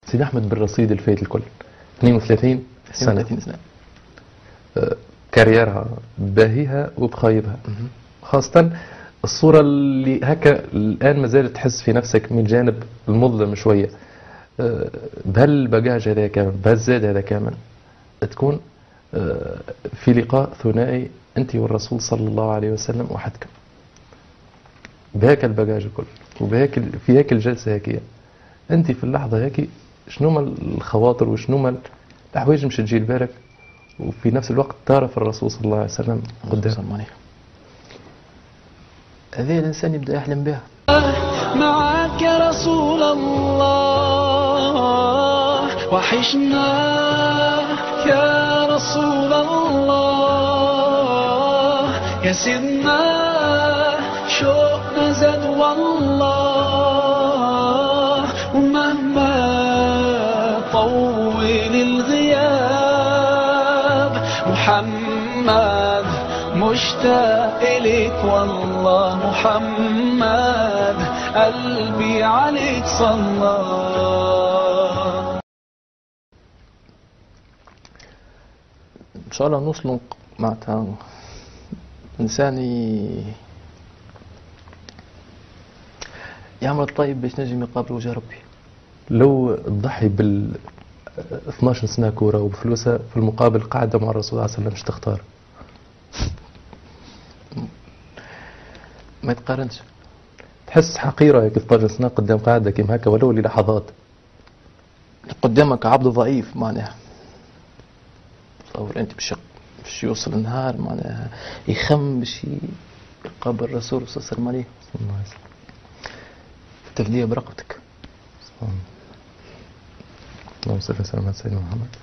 سيدي أحمد بالرصيد الفايت الكل 32 سنة 32 سنة. كاريرها باهيها وبخايبها، خاصة الصورة اللي هكا الآن ما زالت تحس في نفسك من الجانب المظلم شوية، بهالبجاج هذا كامل، بهالزاد هذا كامل، تكون في لقاء ثنائي أنت والرسول صلى الله عليه وسلم وحدكم بهاك البجاج الكل وبهاك في هاك الجلسة هاكية، أنت في اللحظة هاكي شنو ما الخواطر وشنو ما الأحواج مش تجي لبالك، وفي نفس الوقت تعرف الرسول صلى الله عليه وسلم قدام. هذا الإنسان يبدأ يحلم بها. معك يا رسول الله، وحشنا يا رسول الله، يا سيدنا شوقنا زاد والله، ومهما طول الغياب محمد مشتاق إليك والله، محمد قلبي عليك صلى. إن شاء الله نوصلوا معناتها إنسان يعمل الطيب باش نجم يقابل وجه ربي. لو تضحي بال 12 سنة كورة وبفلوسها في المقابل قاعدة مع الرسول صلى الله عليه وسلم، مش تختار؟ ما يتقارنش. تحس حقيرة هيك 12 سنة قدام قاعدة كيما هكا ولو للحظات. قدامك عبد ضعيف معناها، تصور انت باش يوصل النهار معناها يخم باش يقابل الرسول صلى الله عليه وسلم. التفدية برقبتك. اللهم صل وسلم على سيدنا محمد.